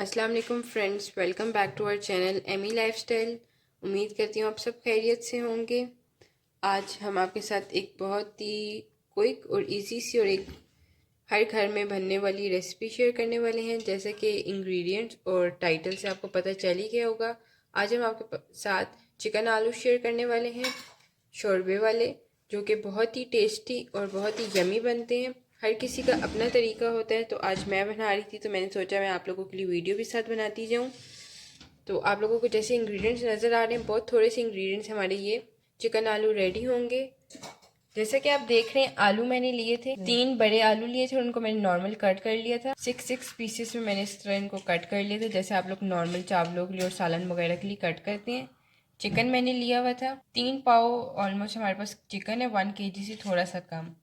अस्सलाम वालेकुम friends, welcome back to our channel Amy lifestyle. उम्मीद करती हूँ आप सब खैरियत से होंगे। आज हम आपके साथ एक बहुत ही क्विक और इजी सी और एक हर घर में बनने वाली रेसिपी शेयर करने वाले हैं। जैसे कि इंग्रेडिएंट्स और टाइटल से आपको पता चल ही गया होगा। आज हम आपके साथ चिकन आलू शेयर करने वाले हैं, शोरबे वाले, जो कि बहुत ही टेस्टी और बहुत ही यमी बनते हैं। हर किसी का अपना तरीका होता है, तो आज मैं बना रही थी तो मैंने सोचा मैं आप लोगों के लिए वीडियो भी साथ बनाती जाऊँ। तो आप लोगों को जैसे इंग्रेडिएंट्स नज़र आ रहे हैं, बहुत थोड़े से इंग्रेडिएंट्स हमारे ये चिकन आलू रेडी होंगे। जैसे कि आप देख रहे हैं, आलू मैंने लिए थे, 3 बड़े आलू लिए थे, उनको मैंने नॉर्मल कट कर लिया था। 6 पीसेस में मैंने इस तरह इनको कट कर लिया था, जैसे आप लोग नॉर्मल चावलों के लिए और सालन वगैरह के लिए कट करते हैं। चिकन मैंने लिया हुआ था 3 पाव, ऑलमोस्ट हमारे पास चिकन है, 1 kg से थोड़ा सा कम।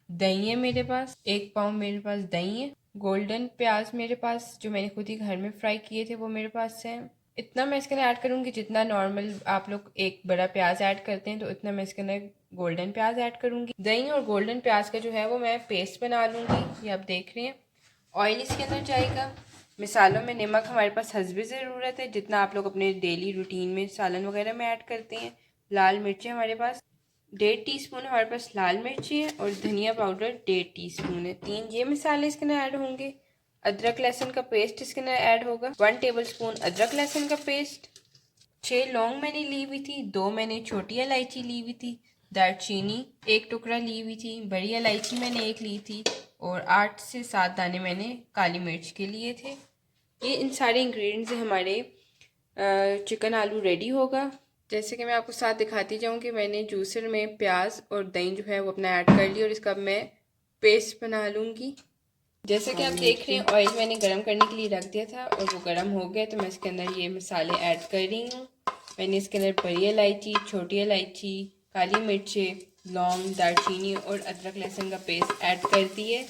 दही है मेरे पास, 1 पाव मेरे पास दही है। गोल्डन प्याज मेरे पास, जो मैंने खुद ही घर में फ्राई किए थे, वो मेरे पास है। इतना मैं इसके अंदर ऐड करूँगी जितना नॉर्मल आप लोग एक बड़ा प्याज ऐड करते हैं, तो इतना मैं इसके अंदर गोल्डन प्याज ऐड करूँगी। दही और गोल्डन प्याज का जो है वो मैं पेस्ट बना लूँगी। ये आप देख रहे हैं। ऑयल इसके अंदर जाएगा। मिसालों में नमक हमारे पास हस्बे ज़रूरत है, जितना आप लोग अपने डेली रूटीन में सालन वगैरह में ऐड करते हैं। लाल मिर्चें हमारे पास 1.5 टीस्पून हमारे पास लाल मिर्ची है, और धनिया पाउडर 1.5 टीस्पून है। 3 ये मसाले इसके अंदर ऐड होंगे। अदरक लहसुन का पेस्ट इसके अंदर ऐड होगा, 1 टेबलस्पून अदरक लहसुन का पेस्ट। 6 लौंग मैंने ली हुई थी, 2 मैंने छोटी इलायची ली हुई थी, दालचीनी 1 टुकड़ा ली हुई थी, बड़ी इलायची मैंने 1 ली थी, और 8 से 7 दाने मैंने काली मिर्च के लिए थे। ये इन सारे इंग्रेडिएंट्स से हमारे चिकन आलू रेडी होगा। जैसे कि मैं आपको साथ दिखाती जाऊँ कि मैंने जूसर में प्याज और दही जो है वो अपना ऐड कर लिया, और इसका मैं पेस्ट बना लूँगी। जैसे कि आप देख रहे हैं, ऑयल मैंने गरम करने के लिए रख दिया था और वो गरम हो गया, तो मैं इसके अंदर ये मसाले ऐड कर रही हूँ। मैंने इसके अंदर बड़ी इलायची, छोटी इलायची, काली मिर्चें, लौंग, दालचीनी और अदरक लहसुन का पेस्ट ऐड कर दिए।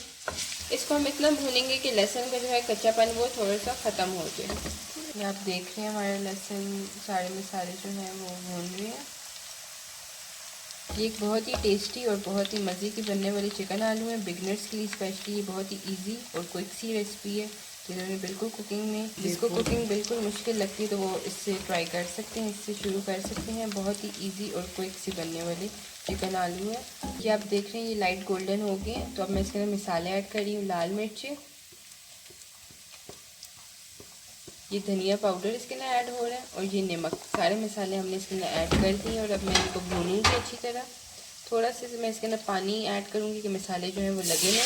इसको हम इतना भूनेंगे कि लहसुन का जो है कच्चापन वो थोड़ा सा ख़त्म हो जाए। ये आप देख रहे हैं, हमारे लहसुन सारे मसाले जो हैं वो भून रहे हैं। ये एक बहुत ही टेस्टी और बहुत ही मज़े की बनने वाली चिकन आलू है। बिगनर्स के लिए स्पेशली ये बहुत ही इजी और क्विक सी रेसिपी है, जिन्होंने बिल्कुल कुकिंग में, जिसको कुकिंग बिल्कुल मुश्किल लगती है, तो वो इससे ट्राई कर सकते हैं, इससे शुरू कर सकते हैं। बहुत ही इजी और क्विक सी बनने वाली चिकन आलू है। ये आप देख रहे हैं, ये लाइट गोल्डन हो गए हैं, तो अब मैं इसके अंदर मसाले ऐड कर रही हूँ। लाल मिर्चें, ये धनिया पाउडर इसके अंदर ऐड हो रहा है, और ये नमक, सारे मसाले हमने इसके अंदर ऐड कर दिए। और अब मैं इनको भूनूंगी अच्छी तरह। थोड़ा सा मैं इसके अंदर पानी ऐड करूँगी कि मसाले जो हैं वो लगे नहीं।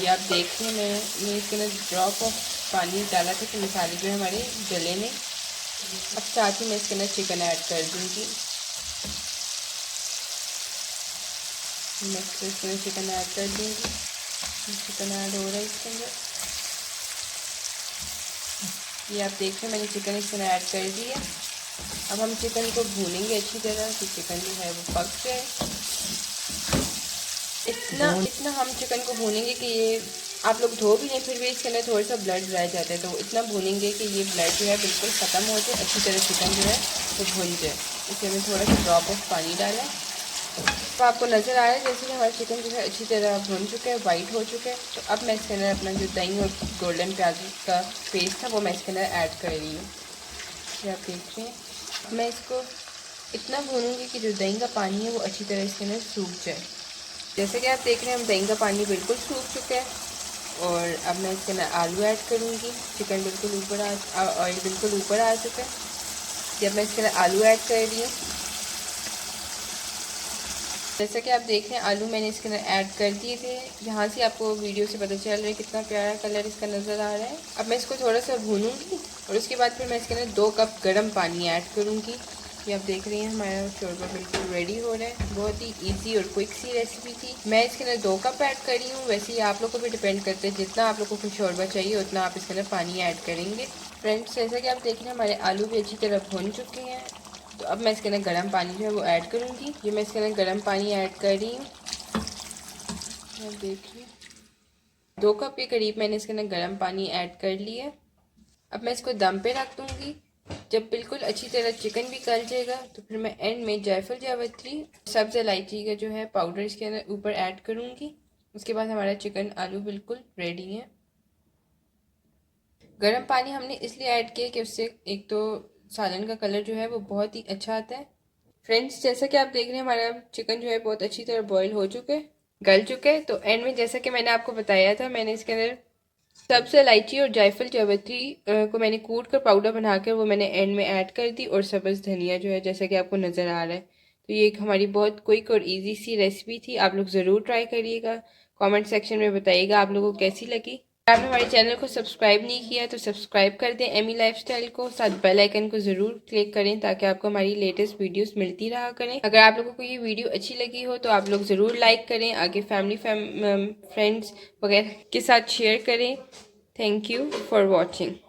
ये आप देख रहे हैं, मैंने इसके अंदर ड्रॉप ऑफ पानी डाला था कि मसाले जो है हमारे जले नहीं। अब साथ ही मैं इसके अंदर चिकन ऐड कर दूँगी। मैं इसके अंदर चिकन ऐड कर दूँगी। चिकन ऐड हो रहा है इसके अंदर। ये आप देख रहे हैं, मैंने चिकन इसमें ऐड कर दिया। अब हम चिकन को भूनेंगे अच्छी तरह कि चिकन जो है वो पक जाए। इतना हम चिकन को भूनेंगे कि ये आप लोग धो भी लें, फिर भी इसके अंदर थोड़ा सा ब्लड रह जाता है, तो इतना भूनेंगे कि ये ब्लड जो है बिल्कुल ख़त्म हो जाए, अच्छी तरह चिकन जो है वो भून जाए। इसमें मैं थोड़ा सा ड्रॉप ऑफ पानी डाला, तो आपको नज़र आ रहा है जैसे कि हमारा चिकन जो है अच्छी तरह भून चुका है, वाइट हो चुका है। तो अब मैं इसके अंदर अपना जो दही और गोल्डन प्याज का पेस्ट था वो मैं इसके अंदर ऐड कर रही हूँ। ये आप देख रहे हैं, मैं इसको इतना भूनूंगी कि जो दही का पानी है वो अच्छी तरह इसके अंदर सूख जाए। जैसे कि आप देख रहे हैं, हम दही का पानी बिल्कुल सूख चुका है, और अब मैं इसके अंदर आलू ऐड करूँगी। चिकन बिल्कुल ऊपर ऑयल बिल्कुल ऊपर आ चुका है। जब मैं इसके अंदर आलू ऐड कर रही हूँ, जैसा कि आप देख रहे हैं, आलू मैंने इसके अंदर ऐड कर दिए थे। यहाँ से आपको वीडियो से पता चल रहा है कितना प्यारा कलर इसका नज़र आ रहा है। अब मैं इसको थोड़ा सा भूनूंगी, और उसके बाद फिर मैं इसके अंदर 2 कप गर्म पानी ऐड करूँगी। ये आप देख रही हैं, हमारा शोरबा बिल्कुल रेडी हो रहा है। बहुत ही इजी और क्विक सी रेसिपी थी। मैं इसके अंदर 2 कप ऐड कर रही हूँ। वैसे ही आप लोग को भी डिपेंड करते हैं, जितना आप लोगों को शोरबा चाहिए उतना आप इसके अंदर पानी ऐड करेंगे। फ्रेंड्स, जैसा कि आप देख रहे हैं, हमारे आलू भी अच्छी तरह भून चुके हैं। तो अब मैं इसके अंदर गर्म पानी जो है वो ऐड करूँगी। ये मैं इसके अंदर गर्म पानी ऐड कर रही हूँ। देखिए, 2 कप के करीब मैंने इसके अंदर गर्म पानी ऐड कर लिया। अब मैं इसको दम पे रख दूँगी। जब बिल्कुल अच्छी तरह चिकन भी गल जाएगा, तो फिर मैं एंड में जायफल जावित्री, सब्ज़ इलायची का जो है पाउडर इसके अंदर ऊपर ऐड करूँगी। उसके बाद हमारा चिकन आलू बिल्कुल रेडी है। गर्म पानी हमने इसलिए ऐड किया कि उससे एक तो सालन का कलर जो है वो बहुत ही अच्छा आता है। फ्रेंड्स, जैसा कि आप देख रहे हैं हमारा चिकन जो है बहुत अच्छी तरह बॉईल हो चुका है, गल चुका है। तो एंड में जैसा कि मैंने आपको बताया था, मैंने इसके अंदर सबसे इलायची और जायफल जावित्री को मैंने कूट कर पाउडर बनाकर वो मैंने एंड में ऐड कर दी, और सब्ज़ धनिया जो है जैसा कि आपको नज़र आ रहा है। तो ये एक हमारी बहुत क्विक और इजी सी रेसिपी थी। आप लोग ज़रूर ट्राई करिएगा। कमेंट सेक्शन में बताइएगा आप लोगों को कैसी लगी। अगर आपने हमारे चैनल को सब्सक्राइब नहीं किया तो सब्सक्राइब कर दें एमी लाइफस्टाइल को, साथ बेल आइकन को ज़रूर क्लिक करें ताकि आपको हमारी लेटेस्ट वीडियोस मिलती रहा करें। अगर आप लोगों को ये वीडियो अच्छी लगी हो तो आप लोग ज़रूर लाइक करें, आगे फैमिली फ्रेंड्स वगैरह के साथ शेयर करें। Thank you for watching.